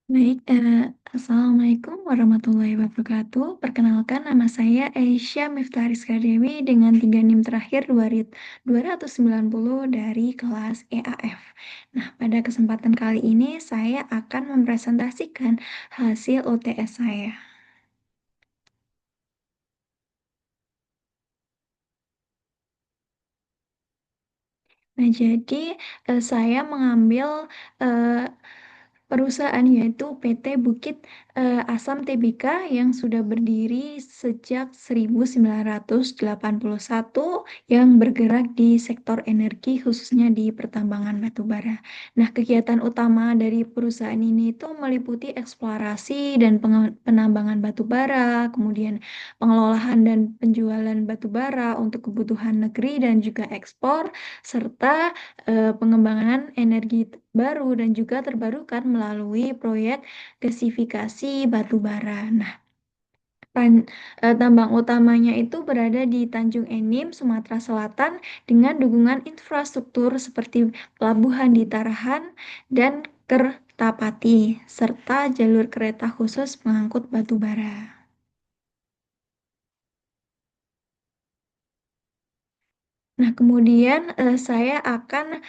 Baik, Assalamualaikum warahmatullahi wabarakatuh. Perkenalkan, nama saya Aisyah Miftahariska Dewi dengan 3 NIM terakhir 290 dari kelas EAF. Nah, pada kesempatan kali ini saya akan mempresentasikan hasil UTS saya. Nah, jadi saya mengambil eh, perusahaan yaitu PT Bukit Asam Tbk yang sudah berdiri sejak 1981 yang bergerak di sektor energi khususnya di pertambangan batubara. Nah, kegiatan utama dari perusahaan ini itu meliputi eksplorasi dan penambangan batubara, kemudian pengelolaan dan penjualan batubara untuk kebutuhan negeri dan juga ekspor, serta pengembangan energi baru dan juga terbarukan melalui proyek gasifikasi batu bara. Nah, tambang utamanya itu berada di Tanjung Enim, Sumatera Selatan dengan dukungan infrastruktur seperti pelabuhan di Tarahan dan Kertapati serta jalur kereta khusus pengangkut batu bara. Nah, kemudian saya akan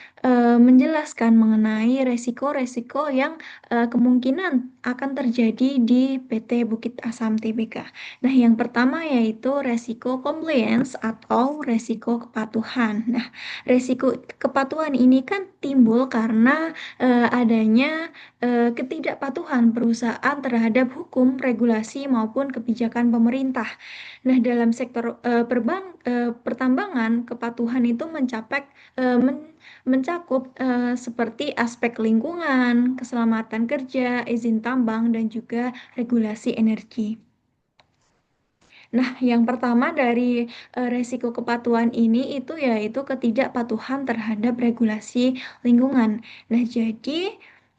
menjelaskan mengenai resiko-resiko yang kemungkinan akan terjadi di PT Bukit Asam Tbk. Nah, yang pertama yaitu resiko compliance atau resiko kepatuhan. Nah, resiko kepatuhan ini kan timbul karena adanya ketidakpatuhan perusahaan terhadap hukum, regulasi maupun kebijakan pemerintah. Nah, dalam sektor pertambangan, kepatuhan itu mencakup seperti aspek lingkungan, keselamatan kerja, izin tambang, dan juga regulasi energi. Nah, yang pertama dari resiko kepatuhan ini itu yaitu ketidakpatuhan terhadap regulasi lingkungan. Nah, jadi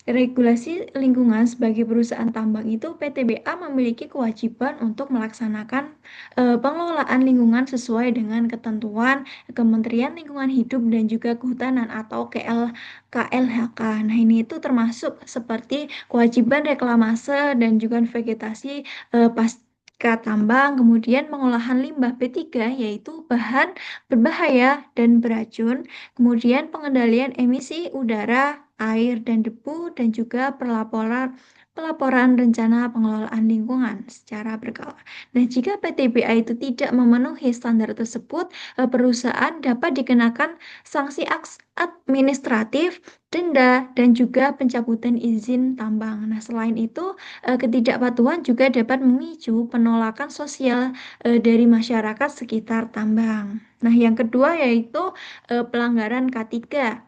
regulasi lingkungan sebagai perusahaan tambang itu PTBA memiliki kewajiban untuk melaksanakan pengelolaan lingkungan sesuai dengan ketentuan Kementerian Lingkungan Hidup dan juga Kehutanan atau KLHK. Nah, ini itu termasuk seperti kewajiban reklamase dan juga vegetasi pasca tambang, kemudian pengolahan limbah B3 yaitu bahan berbahaya dan beracun, kemudian pengendalian emisi udara, air dan debu dan juga pelaporan rencana pengelolaan lingkungan secara berkala. Nah, jika PTBA itu tidak memenuhi standar tersebut, perusahaan dapat dikenakan sanksi administratif, denda, dan juga pencabutan izin tambang. Nah, selain itu, ketidakpatuhan juga dapat memicu penolakan sosial dari masyarakat sekitar tambang. Nah, yang kedua yaitu pelanggaran K3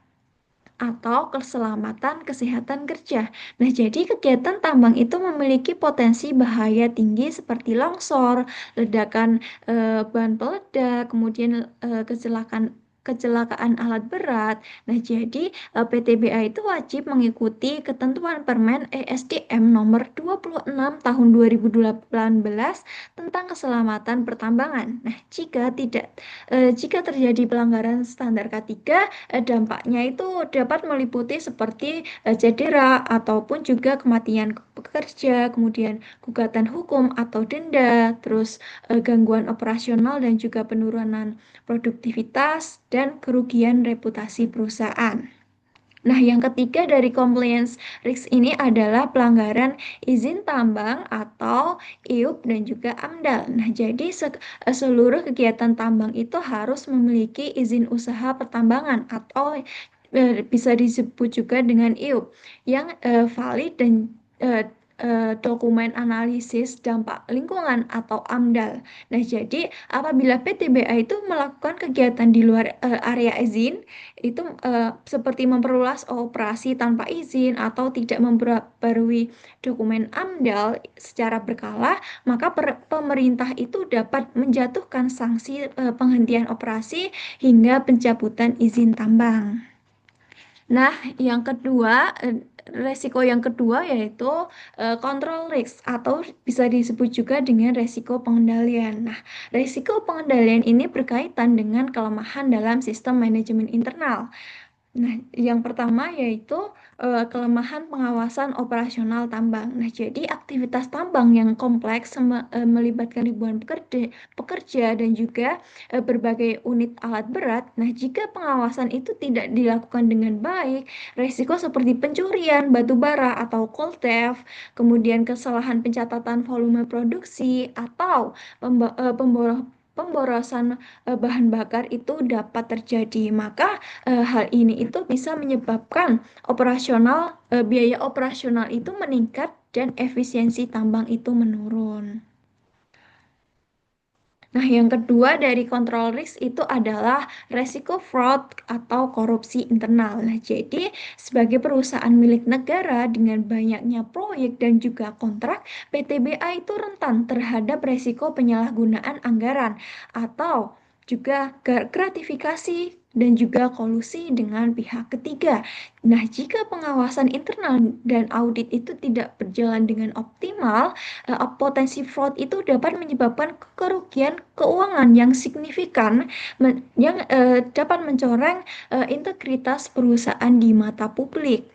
atau keselamatan kesehatan kerja. Nah, jadi kegiatan tambang itu memiliki potensi bahaya tinggi seperti longsor, ledakan bahan peledak, kemudian kecelakaan alat berat. Nah, jadi PTBA itu wajib mengikuti ketentuan Permen ESDM nomor 26 tahun 2018 tentang keselamatan pertambangan. Nah, jika terjadi pelanggaran standar K3, dampaknya itu dapat meliputi seperti cedera ataupun juga kematian pekerja, kemudian gugatan hukum atau denda, terus gangguan operasional dan juga penurunan produktivitas dan kerugian reputasi perusahaan. Nah, yang ketiga dari compliance risk ini adalah pelanggaran izin tambang atau IUP dan juga AMDAL. Nah, jadi seluruh kegiatan tambang itu harus memiliki izin usaha pertambangan atau bisa disebut juga dengan IUP yang valid dan eh, dokumen analisis dampak lingkungan atau AMDAL. Nah, jadi apabila PTBA itu melakukan kegiatan di luar area izin, itu seperti memperluas operasi tanpa izin atau tidak memperbarui dokumen AMDAL secara berkala, maka pemerintah itu dapat menjatuhkan sanksi penghentian operasi hingga pencabutan izin tambang. Nah, yang kedua, resiko yang kedua yaitu control risk atau bisa disebut juga dengan resiko pengendalian. Nah, resiko pengendalian ini berkaitan dengan kelemahan dalam sistem manajemen internal. Nah, yang pertama yaitu kelemahan pengawasan operasional tambang. Nah, jadi aktivitas tambang yang kompleks melibatkan ribuan pekerja dan juga berbagai unit alat berat. Nah, jika pengawasan itu tidak dilakukan dengan baik, resiko seperti pencurian batu bara atau coal theft, kemudian kesalahan pencatatan volume produksi atau pemborosan bahan bakar itu dapat terjadi. Maka hal ini itu bisa menyebabkan biaya operasional itu meningkat dan efisiensi tambang itu menurun. Nah, yang kedua dari kontrol risk itu adalah resiko fraud atau korupsi internal. Nah, jadi sebagai perusahaan milik negara dengan banyaknya proyek dan juga kontrak, PTBA itu rentan terhadap resiko penyalahgunaan anggaran atau juga gratifikasi dan juga kolusi dengan pihak ketiga. Nah, jika pengawasan internal dan audit itu tidak berjalan dengan optimal, potensi fraud itu dapat menyebabkan kerugian keuangan yang signifikan yang dapat mencoreng integritas perusahaan di mata publik.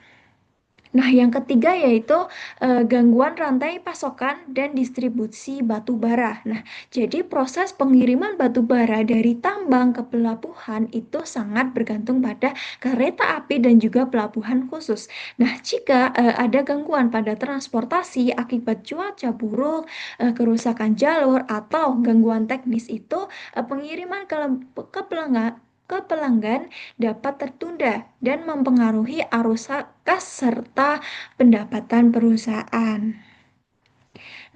Nah, yang ketiga yaitu gangguan rantai pasokan dan distribusi batu bara. Nah, jadi proses pengiriman batu bara dari tambang ke pelabuhan itu sangat bergantung pada kereta api dan juga pelabuhan khusus. Nah, jika ada gangguan pada transportasi akibat cuaca buruk, kerusakan jalur atau gangguan teknis itu, pengiriman ke pelanggan dapat tertunda dan mempengaruhi arus kas serta pendapatan perusahaan.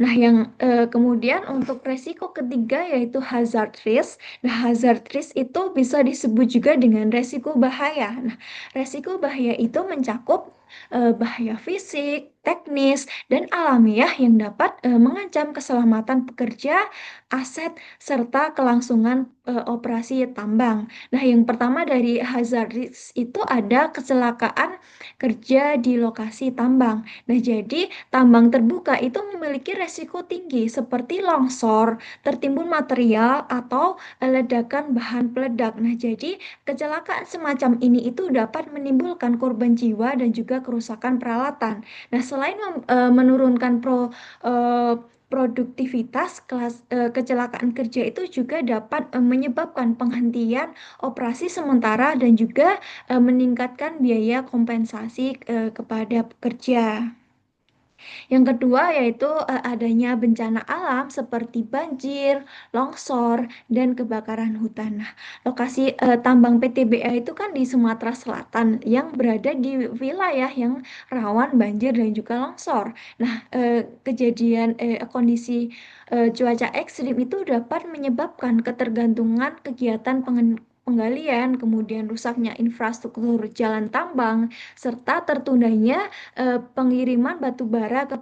Nah, yang kemudian untuk resiko ketiga yaitu hazard risk. Nah, hazard risk itu bisa disebut juga dengan resiko bahaya. Nah, resiko bahaya itu mencakup bahaya fisik, teknis, dan alamiah yang dapat mengancam keselamatan pekerja, aset, serta kelangsungan operasi tambang. Nah, yang pertama dari hazard risk itu ada kecelakaan kerja di lokasi tambang. Nah, jadi tambang terbuka itu memiliki resiko tinggi seperti longsor, tertimbun material, atau ledakan bahan peledak. Nah, jadi kecelakaan semacam ini itu dapat menimbulkan korban jiwa dan juga kerusakan peralatan. Nah, selain menurunkan produktivitas, kecelakaan kerja itu juga dapat menyebabkan penghentian operasi sementara dan juga meningkatkan biaya kompensasi kepada pekerja. Yang kedua yaitu adanya bencana alam seperti banjir, longsor, dan kebakaran hutan. Nah, lokasi tambang PTBA itu kan di Sumatera Selatan yang berada di wilayah yang rawan banjir dan juga longsor. Nah, kondisi cuaca ekstrim itu dapat menyebabkan ketergantungan kegiatan penggalian, kemudian rusaknya infrastruktur jalan tambang, serta tertundanya pengiriman batu bara ke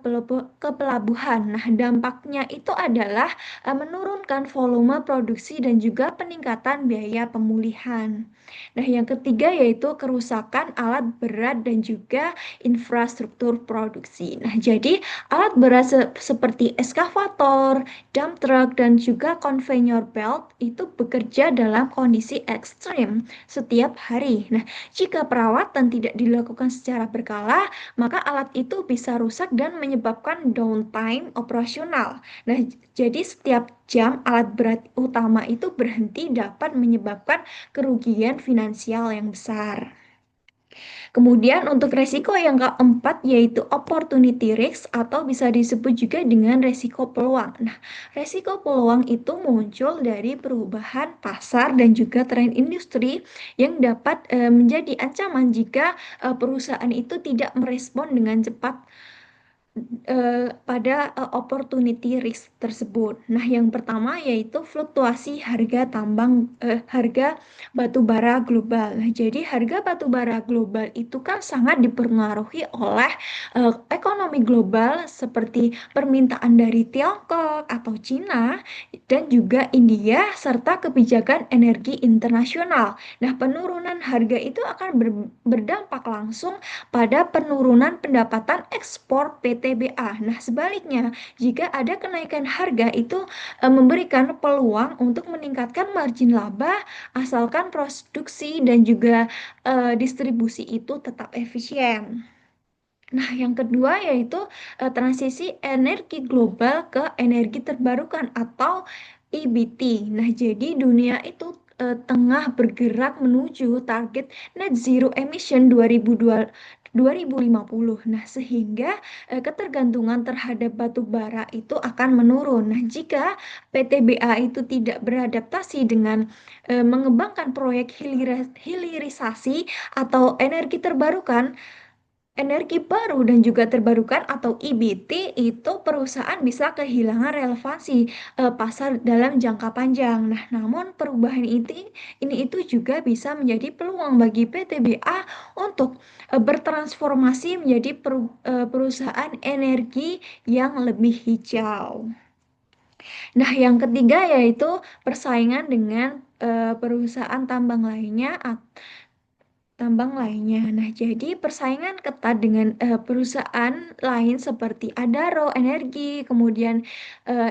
pelabuhan. Nah, dampaknya itu adalah menurunkan volume produksi dan juga peningkatan biaya pemulihan. Nah, yang ketiga yaitu kerusakan alat berat dan juga infrastruktur produksi. Nah, jadi alat berat seperti eskavator, dump truck, dan juga conveyor belt itu bekerja dalam kondisi ekstrim setiap hari. Nah, jika perawatan tidak dilakukan secara berkala, maka alat itu bisa rusak dan menyebabkan downtime operasional. Nah, jadi setiap jam alat berat utama itu berhenti dapat menyebabkan kerugian finansial yang besar. Kemudian untuk resiko yang keempat yaitu opportunity risk atau bisa disebut juga dengan resiko peluang. Nah, resiko peluang itu muncul dari perubahan pasar dan juga tren industri yang dapat menjadi ancaman jika perusahaan itu tidak merespon dengan cepat pada opportunity risk tersebut. Nah, yang pertama yaitu fluktuasi harga batu bara global. Nah, jadi harga batu bara global itu kan sangat dipengaruhi oleh ekonomi global seperti permintaan dari Tiongkok atau Cina dan juga India serta kebijakan energi internasional. Nah, penurunan harga itu akan berdampak langsung pada penurunan pendapatan ekspor PT PTBA. Nah, sebaliknya, jika ada kenaikan harga itu memberikan peluang untuk meningkatkan margin laba asalkan produksi dan juga distribusi itu tetap efisien. Nah, yang kedua yaitu transisi energi global ke energi terbarukan atau EBT. Nah, jadi dunia itu tengah bergerak menuju target net zero emission 2050. Nah, sehingga ketergantungan terhadap batu bara itu akan menurun. Nah, jika PTBA itu tidak beradaptasi dengan mengembangkan proyek hilirisasi atau energi baru dan juga terbarukan atau EBT itu perusahaan bisa kehilangan relevansi pasar dalam jangka panjang. Nah, namun perubahan ini itu juga bisa menjadi peluang bagi PTBA untuk bertransformasi menjadi perusahaan energi yang lebih hijau. Nah, yang ketiga yaitu persaingan dengan perusahaan tambang lainnya. Nah, jadi persaingan ketat dengan perusahaan lain seperti Adaro Energi, kemudian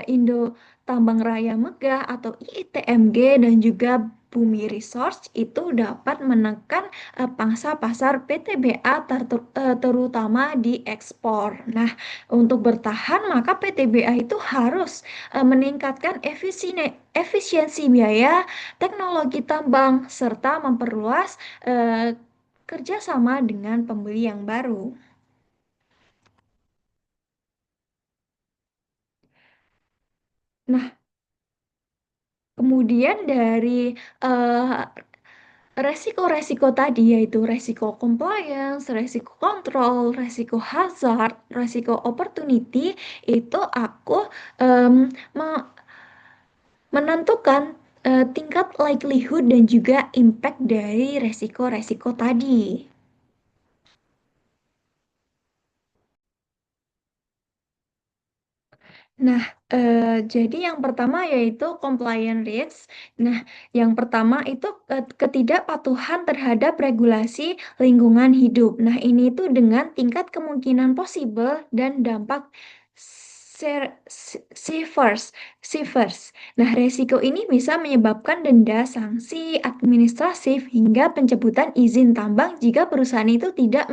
Indo Tambang Raya Megah atau ITMG dan juga Bumi Resource itu dapat menekan pangsa pasar PTBA terutama di ekspor. Nah, untuk bertahan maka PTBA itu harus meningkatkan efisiensi biaya, teknologi tambang serta memperluas kerjasama dengan pembeli yang baru. Nah, kemudian dari eh, resiko-resiko tadi yaitu resiko compliance, resiko kontrol, resiko hazard, resiko opportunity itu aku em, me- menentukan tingkat likelihood dan juga impact dari resiko-resiko tadi. Nah, jadi yang pertama yaitu compliance risk. Nah, yang pertama itu ketidakpatuhan terhadap regulasi lingkungan hidup. Nah, ini tuh dengan tingkat kemungkinan possible dan dampak severe. Severe. Nah, resiko ini bisa menyebabkan denda, sanksi administratif hingga pencabutan izin tambang jika perusahaan itu tidak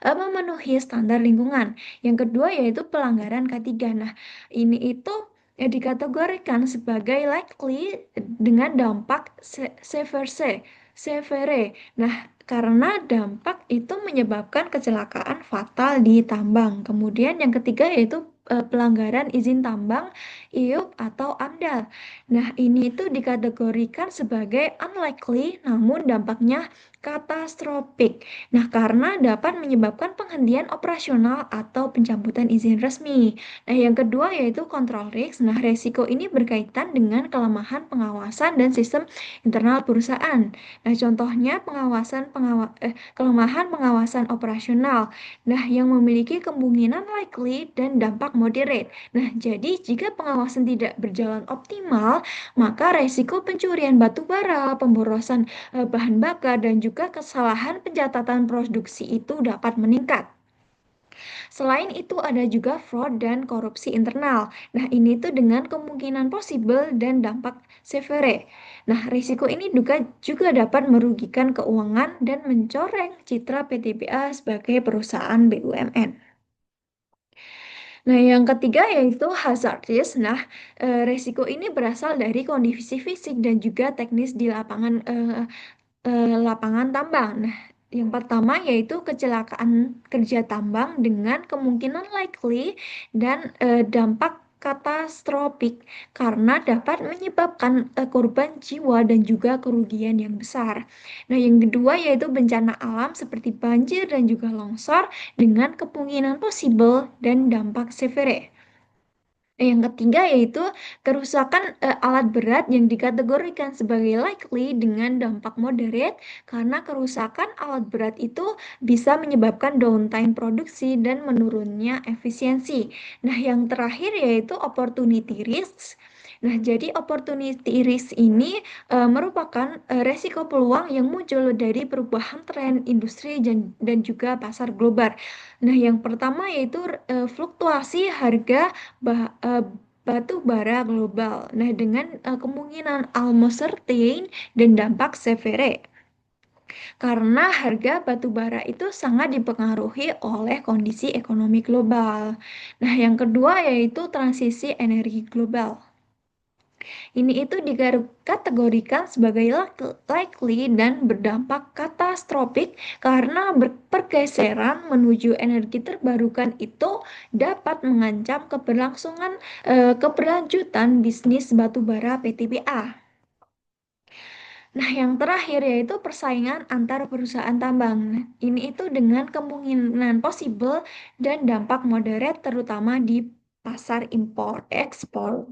memenuhi standar lingkungan. Yang kedua yaitu pelanggaran K3. Nah, ini itu dikategorikan sebagai likely dengan dampak severe. Nah, karena dampak itu menyebabkan kecelakaan fatal di tambang. Kemudian yang ketiga yaitu pelanggaran izin tambang, IUP atau AMDAL. Nah, ini itu dikategorikan sebagai unlikely namun dampaknya katastrofik. Nah, karena dapat menyebabkan penghentian operasional atau pencabutan izin resmi. Nah, yang kedua yaitu control risk. Nah, resiko ini berkaitan dengan kelemahan pengawasan dan sistem internal perusahaan. Nah, contohnya kelemahan pengawasan operasional. Nah, yang memiliki kemungkinan likely dan dampak moderate. Nah, jadi jika pengawasan tidak berjalan optimal, maka resiko pencurian batu bara, pemborosan bahan bakar, dan juga kesalahan pencatatan produksi itu dapat meningkat. Selain itu ada juga fraud dan korupsi internal. Nah, ini tuh dengan kemungkinan possible dan dampak severe. Nah, risiko ini juga dapat merugikan keuangan dan mencoreng citra PTBA sebagai perusahaan BUMN. Nah, yang ketiga yaitu hazard risk. Nah, risiko ini berasal dari kondisi fisik dan juga teknis di lapangan tambang. Nah, yang pertama yaitu kecelakaan kerja tambang dengan kemungkinan likely dan dampak katastrofik karena dapat menyebabkan korban jiwa dan juga kerugian yang besar. Nah, yang kedua yaitu bencana alam seperti banjir dan juga longsor dengan kemungkinan possible dan dampak severe. Yang ketiga yaitu kerusakan alat berat yang dikategorikan sebagai likely dengan dampak moderate karena kerusakan alat berat itu bisa menyebabkan downtime produksi dan menurunnya efisiensi. Nah, yang terakhir yaitu opportunity risks. Nah, jadi opportunity risk ini merupakan resiko peluang yang muncul dari perubahan tren industri dan juga pasar global. Nah, yang pertama yaitu fluktuasi harga bah- eh, batu bara global. Nah, dengan kemungkinan almost certain dan dampak severe. Karena harga batu bara itu sangat dipengaruhi oleh kondisi ekonomi global. Nah, yang kedua yaitu transisi energi global. Ini itu dikategorikan sebagai likely dan berdampak katastrofik karena pergeseran menuju energi terbarukan itu dapat mengancam keberlanjutan bisnis batubara PTBA. Nah, yang terakhir yaitu persaingan antar perusahaan tambang. Nah, ini itu dengan kemungkinan possible dan dampak moderat terutama di pasar impor ekspor.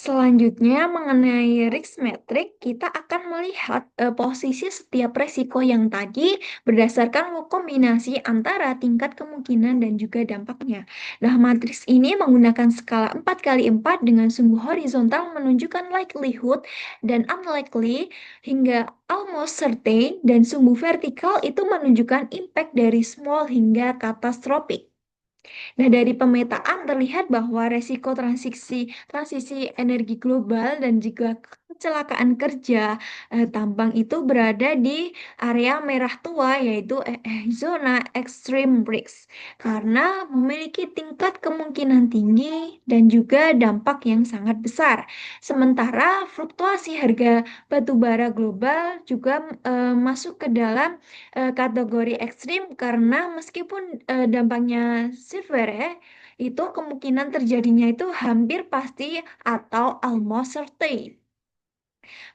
Selanjutnya, mengenai risk metric, kita akan melihat posisi setiap resiko yang tadi berdasarkan kombinasi antara tingkat kemungkinan dan juga dampaknya. Nah, matriks ini menggunakan skala 4 kali 4 dengan sumbu horizontal menunjukkan likelihood dan unlikely hingga almost certain, dan sumbu vertikal itu menunjukkan impact dari small hingga catastrophic. Nah, dari pemetaan terlihat bahwa resiko transisi energi global dan juga kecelakaan kerja tambang itu berada di area merah tua, yaitu zona extreme risk karena memiliki tingkat kemungkinan tinggi dan juga dampak yang sangat besar. Sementara fluktuasi harga batu bara global juga masuk ke dalam kategori ekstrim karena meskipun dampaknya severe, itu kemungkinan terjadinya itu hampir pasti atau almost certain.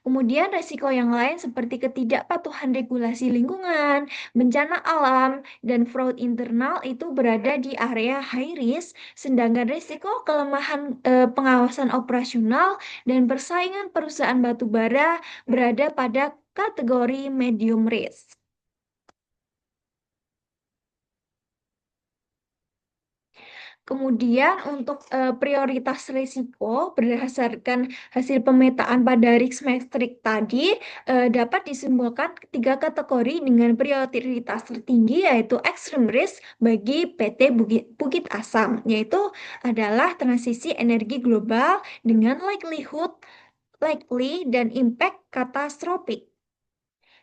Kemudian resiko yang lain seperti ketidakpatuhan regulasi lingkungan, bencana alam, dan fraud internal itu berada di area high risk, sedangkan risiko kelemahan pengawasan operasional dan persaingan perusahaan batubara berada pada kategori medium risk. Kemudian untuk prioritas risiko berdasarkan hasil pemetaan pada risk matrix tadi dapat disimpulkan tiga kategori dengan prioritas tertinggi yaitu extreme risk bagi PT Bukit Asam, yaitu adalah transisi energi global dengan likely dan impact katastrofik.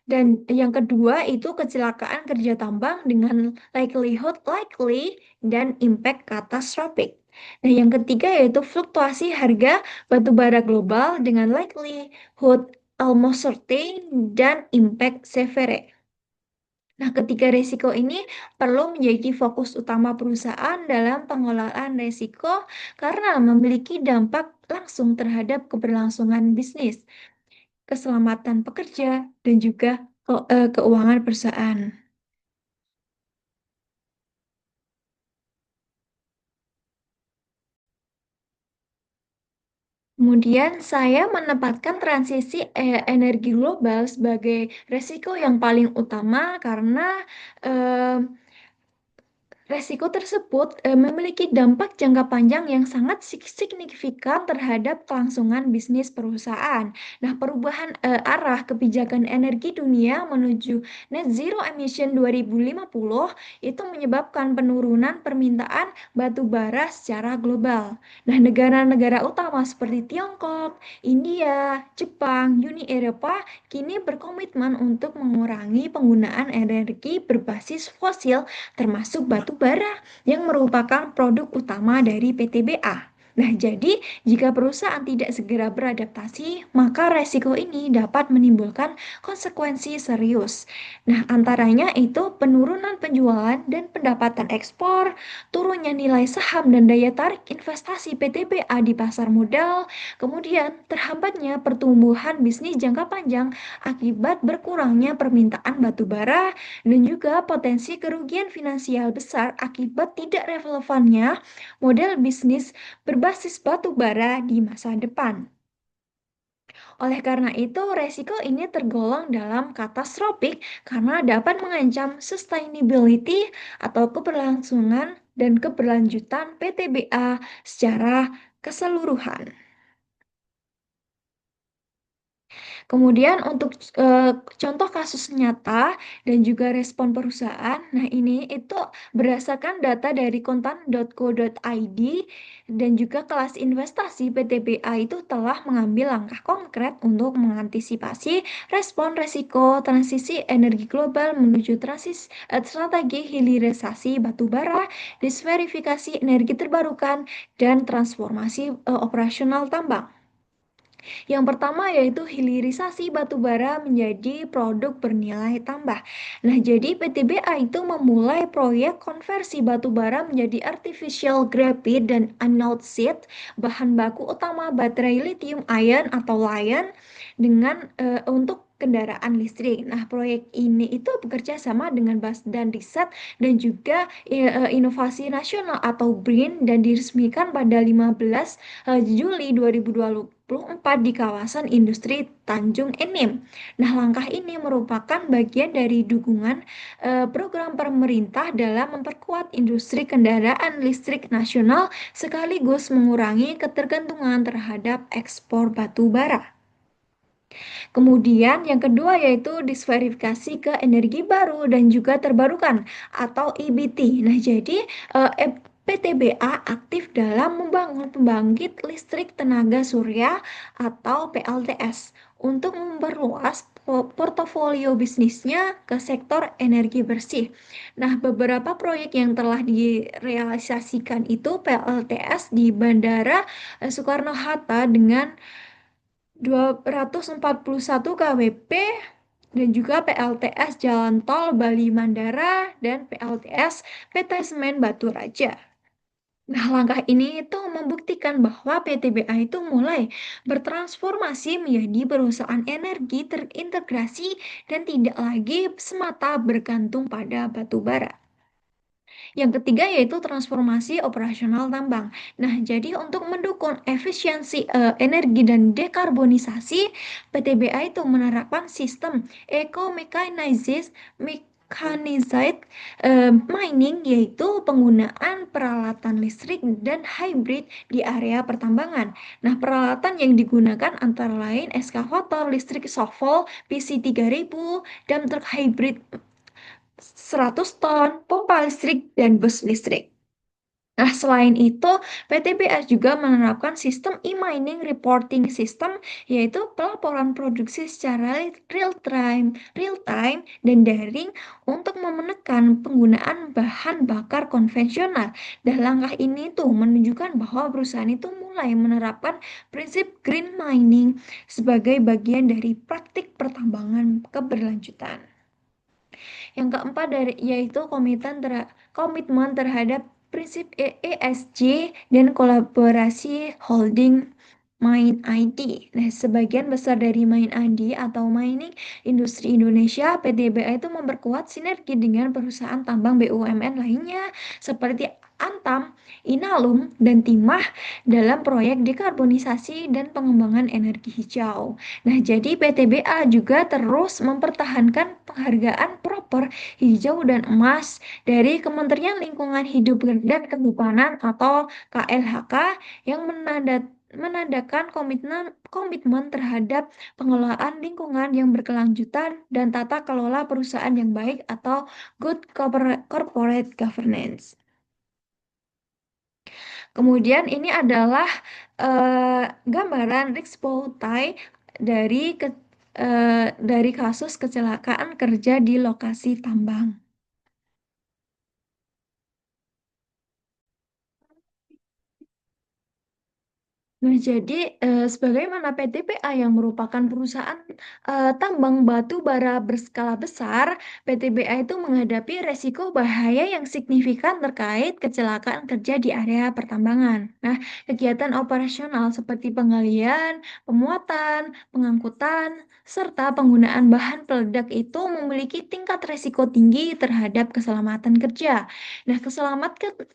Dan yang kedua itu kecelakaan kerja tambang dengan likelihood likely dan impact catastrophic. Nah, yang ketiga yaitu fluktuasi harga batu bara global dengan likelihood almost certain dan impact severe. Nah, ketiga risiko ini perlu menjadi fokus utama perusahaan dalam pengelolaan risiko karena memiliki dampak langsung terhadap keberlangsungan bisnis, keselamatan pekerja, dan juga keuangan perusahaan. Kemudian saya menempatkan transisi energi global sebagai resiko yang paling utama karena eh, resiko tersebut memiliki dampak jangka panjang yang sangat signifikan terhadap kelangsungan bisnis perusahaan. Nah, perubahan arah kebijakan energi dunia menuju net zero emission 2050 itu menyebabkan penurunan permintaan batu bara secara global. Nah, negara-negara utama seperti Tiongkok, India, Jepang, Uni Eropa kini berkomitmen untuk mengurangi penggunaan energi berbasis fosil termasuk batu bara yang merupakan produk utama dari PTBA. Nah, jadi jika perusahaan tidak segera beradaptasi, maka resiko ini dapat menimbulkan konsekuensi serius. Nah, antaranya itu penurunan penjualan dan pendapatan ekspor, turunnya nilai saham dan daya tarik investasi PTBA di pasar modal, kemudian terhambatnya pertumbuhan bisnis jangka panjang akibat berkurangnya permintaan batu bara, dan juga potensi kerugian finansial besar akibat tidak relevannya model bisnis berbasis batu bara di masa depan. Oleh karena itu, resiko ini tergolong dalam katastrofik karena dapat mengancam sustainability atau keberlangsungan dan keberlanjutan PTBA secara keseluruhan. Kemudian untuk contoh kasus nyata dan juga respon perusahaan, nah ini itu berdasarkan data dari kontan.co.id dan juga kelas investasi PTBA itu telah mengambil langkah konkret untuk mengantisipasi respon resiko transisi energi global menuju strategi hilirisasi batubara, disverifikasi energi terbarukan, dan transformasi operasional tambang. Yang pertama yaitu hilirisasi batubara menjadi produk bernilai tambah. Nah, jadi PTBA itu memulai proyek konversi batubara menjadi artificial graphite dan anode seed, bahan baku utama baterai lithium ion atau lion dengan untuk kendaraan listrik. Nah, proyek ini itu bekerja sama dengan Badan Riset dan juga Inovasi Nasional atau BRIN dan diresmikan pada 15 Juli 2024 di kawasan industri Tanjung Enim. Nah, langkah ini merupakan bagian dari dukungan program pemerintah dalam memperkuat industri kendaraan listrik nasional sekaligus mengurangi ketergantungan terhadap ekspor batu bara. Kemudian yang kedua yaitu disverifikasi ke energi baru dan juga terbarukan atau EBT. Nah, jadi PTBA aktif dalam membangun pembangkit listrik tenaga surya atau PLTS untuk memperluas portofolio bisnisnya ke sektor energi bersih. Nah, beberapa proyek yang telah direalisasikan itu PLTS di Bandara Soekarno-Hatta dengan 241 kWp dan juga PLTS Jalan Tol Bali Mandara dan PLTS PT Semen Batu Raja. Nah, langkah ini itu membuktikan bahwa PTBA itu mulai bertransformasi menjadi perusahaan energi terintegrasi dan tidak lagi semata bergantung pada batu bara. Yang ketiga yaitu transformasi operasional tambang. Nah, jadi untuk mendukung efisiensi energi dan dekarbonisasi, PTBA itu menerapkan sistem eco-mechanized mining yaitu penggunaan peralatan listrik dan hybrid di area pertambangan. Nah, peralatan yang digunakan antara lain eskavator listrik shovel PC 3000, dump truck hybrid 100 ton, pompa listrik, dan bus listrik. Nah, selain itu, PTBS juga menerapkan sistem e-mining reporting system, yaitu pelaporan produksi secara real time dan daring untuk menekan penggunaan bahan bakar konvensional. Dan langkah ini tuh menunjukkan bahwa perusahaan itu mulai menerapkan prinsip green mining sebagai bagian dari praktik pertambangan keberlanjutan. Yang keempat yaitu komitmen terhadap prinsip ESG dan kolaborasi holding Main ID. Nah, sebagian besar dari Main ID atau Mining Industri Indonesia, PTBA itu memperkuat sinergi dengan perusahaan tambang BUMN lainnya seperti Antam, Inalum, dan Timah dalam proyek dekarbonisasi dan pengembangan energi hijau. Nah, jadi PTBA juga terus mempertahankan penghargaan proper hijau dan emas dari Kementerian Lingkungan Hidup dan Kehutanan atau KLHK yang menandakan komitmen terhadap pengelolaan lingkungan yang berkelanjutan dan tata kelola perusahaan yang baik atau good corporate governance. Kemudian ini adalah gambaran Rixpoutai dari kasus kecelakaan kerja di lokasi tambang. Nah, jadi sebagaimana PTBA yang merupakan perusahaan tambang batu bara berskala besar, PTBA itu menghadapi resiko bahaya yang signifikan terkait kecelakaan kerja di area pertambangan. Nah, kegiatan operasional seperti penggalian, pemuatan, pengangkutan, serta penggunaan bahan peledak itu memiliki tingkat resiko tinggi terhadap keselamatan kerja. Nah,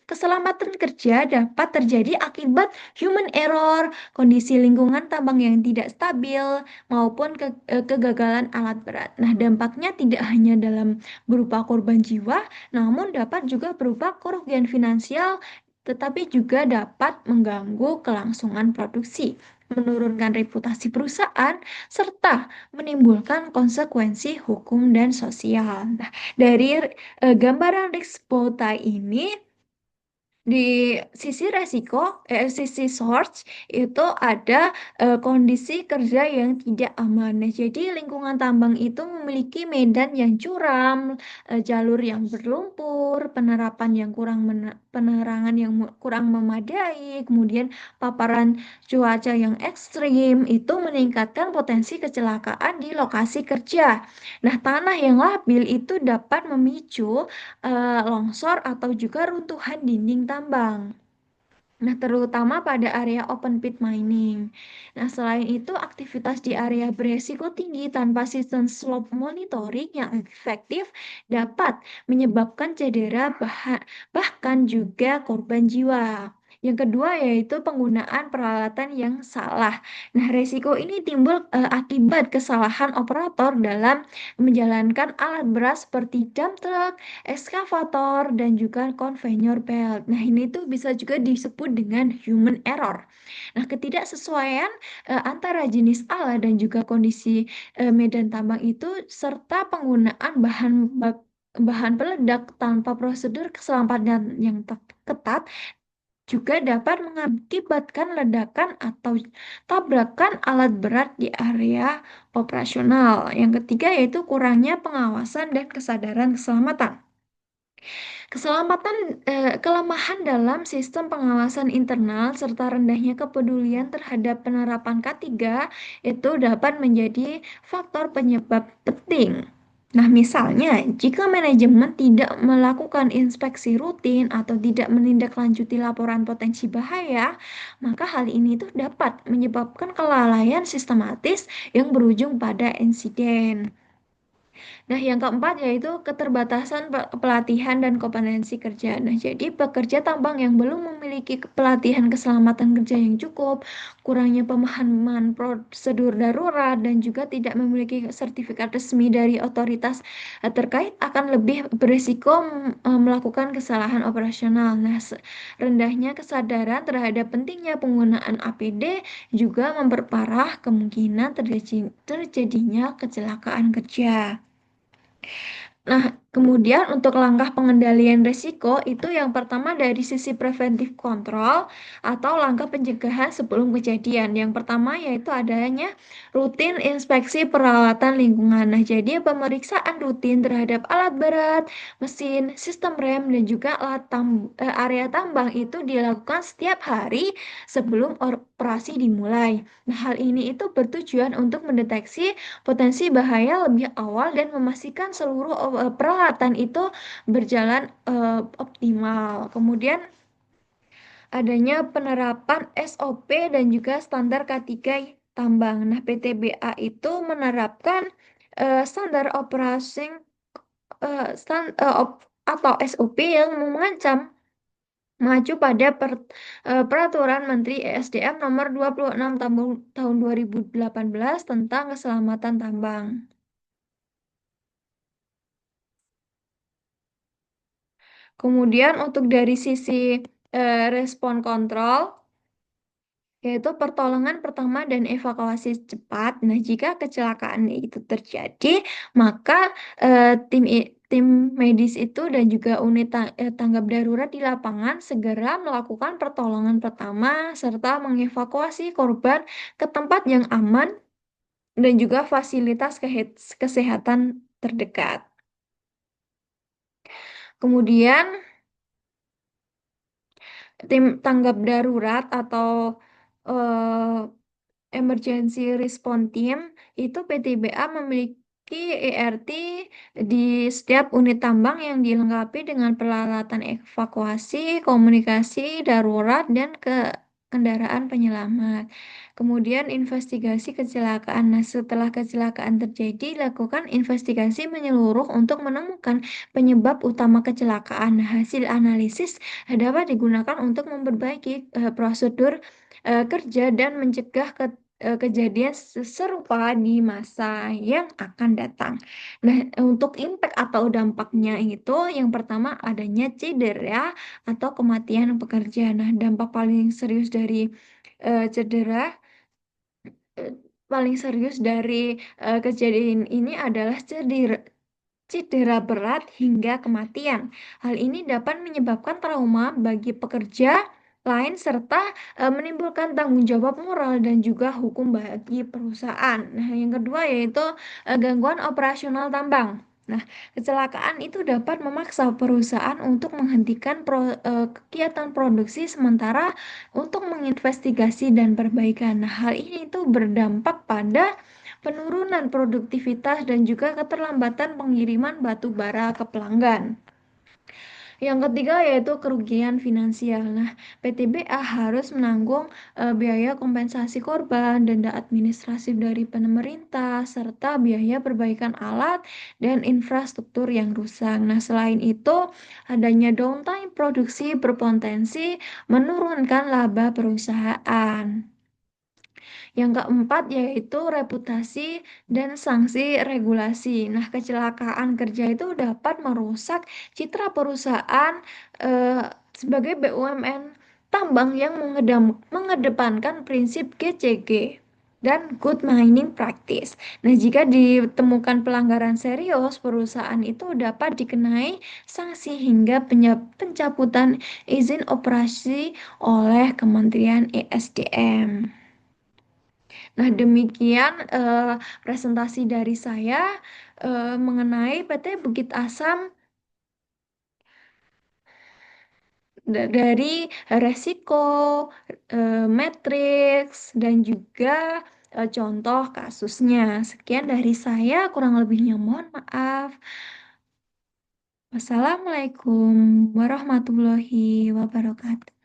keselamatan kerja dapat terjadi akibat human error longsor, kondisi lingkungan tambang yang tidak stabil, maupun kegagalan alat berat. Nah, dampaknya tidak hanya dalam berupa korban jiwa, namun dapat juga berupa kerugian finansial, tetapi juga dapat mengganggu kelangsungan produksi, menurunkan reputasi perusahaan, serta menimbulkan konsekuensi hukum dan sosial. Nah, dari gambaran risk Bowtie ini, di sisi resiko, sisi source itu ada kondisi kerja yang tidak aman. Nah, jadi lingkungan tambang itu memiliki medan yang curam, jalur yang berlumpur, penerangan yang kurang memadai, kemudian paparan cuaca yang ekstrim itu meningkatkan potensi kecelakaan di lokasi kerja. Nah, tanah yang labil itu dapat memicu longsor atau juga runtuhan dinding tambang. Nah, terutama pada area open pit mining. Nah, selain itu, aktivitas di area beresiko tinggi tanpa sistem slope monitoring yang efektif dapat menyebabkan cedera bahkan juga korban jiwa. Yang kedua yaitu penggunaan peralatan yang salah. Nah, resiko ini timbul akibat kesalahan operator dalam menjalankan alat berat seperti dump truck, eskavator, dan juga conveyor belt. Nah, ini tuh bisa juga disebut dengan human error. Nah, ketidaksesuaian antara jenis alat dan juga kondisi medan tambang itu serta penggunaan bahan peledak tanpa prosedur keselamatan yang ketat juga dapat mengakibatkan ledakan atau tabrakan alat berat di area operasional. Yang ketiga yaitu kurangnya pengawasan dan kesadaran keselamatan. Kelemahan dalam sistem pengawasan internal serta rendahnya kepedulian terhadap penerapan K3 itu dapat menjadi faktor penyebab penting. Nah, misalnya, jika manajemen tidak melakukan inspeksi rutin atau tidak menindaklanjuti laporan potensi bahaya, maka hal ini tuh dapat menyebabkan kelalaian sistematis yang berujung pada insiden. Nah, yang keempat yaitu keterbatasan pelatihan dan kompetensi kerja. Nah, jadi pekerja tambang yang belum memiliki pelatihan keselamatan kerja yang cukup, kurangnya pemahaman prosedur darurat, dan juga tidak memiliki sertifikat resmi dari otoritas terkait akan lebih berisiko melakukan kesalahan operasional. Nah, rendahnya kesadaran terhadap pentingnya penggunaan APD juga memperparah kemungkinan terjadinya kecelakaan kerja. Nah, kemudian untuk langkah pengendalian risiko itu yang pertama dari sisi preventif kontrol atau langkah pencegahan sebelum kejadian. Yang pertama yaitu adanya rutin inspeksi peralatan lingkungan. Nah, jadi pemeriksaan rutin terhadap alat berat, mesin, sistem rem, dan juga area tambang itu dilakukan setiap hari sebelum operasi dimulai. Nah, hal ini itu bertujuan untuk mendeteksi potensi bahaya lebih awal dan memastikan seluruh peralatan itu berjalan optimal. Kemudian adanya penerapan SOP dan juga standar K3 tambang. Nah, PTBA itu menerapkan standar operasi atau SOP yang mengacu pada Peraturan Menteri ESDM Nomor 26 tahun 2018 tentang keselamatan tambang. Kemudian untuk dari sisi respon kontrol, yaitu pertolongan pertama dan evakuasi cepat. Nah, jika kecelakaan itu terjadi, maka tim medis itu dan juga unit tanggap darurat di lapangan segera melakukan pertolongan pertama serta mengevakuasi korban ke tempat yang aman dan juga fasilitas kesehatan terdekat. Kemudian tim tanggap darurat atau eh, Emergency Response Team itu PTBA memiliki ERT di setiap unit tambang yang dilengkapi dengan peralatan evakuasi, komunikasi darurat, dan kendaraan penyelamat. Kemudian investigasi kecelakaan. Nah, setelah kecelakaan terjadi, lakukan investigasi menyeluruh untuk menemukan penyebab utama kecelakaan. Nah, hasil analisis dapat digunakan untuk memperbaiki prosedur kerja dan mencegah kejadian serupa di masa yang akan datang. Nah, untuk impact atau dampaknya itu yang pertama adanya cedera atau kematian pekerja. Nah, dampak paling serius dari cedera eh, paling serius dari kejadian ini adalah cedera berat hingga kematian. Hal ini dapat menyebabkan trauma bagi pekerja lain serta menimbulkan tanggung jawab moral dan juga hukum bagi perusahaan. Nah, yang kedua yaitu gangguan operasional tambang. Nah, kecelakaan itu dapat memaksa perusahaan untuk menghentikan kegiatan produksi sementara untuk menginvestigasi dan perbaikan. Nah, hal ini itu berdampak pada penurunan produktivitas dan juga keterlambatan pengiriman batu bara ke pelanggan. Yang ketiga yaitu kerugian finansial. Nah, PTBA harus menanggung biaya kompensasi korban, denda administratif dari pemerintah, serta biaya perbaikan alat dan infrastruktur yang rusak. Nah, selain itu, adanya downtime produksi berpotensi menurunkan laba perusahaan. Yang keempat yaitu reputasi dan sanksi regulasi. Nah, kecelakaan kerja itu dapat merusak citra perusahaan sebagai BUMN tambang yang mengedepankan prinsip GCG dan good mining practice. Nah, jika ditemukan pelanggaran serius, perusahaan itu dapat dikenai sanksi hingga pencabutan izin operasi oleh Kementerian ESDM. Nah, demikian presentasi dari saya mengenai PT Bukit Asam dari resiko, matriks, dan juga contoh kasusnya. Sekian dari saya, kurang lebihnya mohon maaf. Wassalamualaikum warahmatullahi wabarakatuh.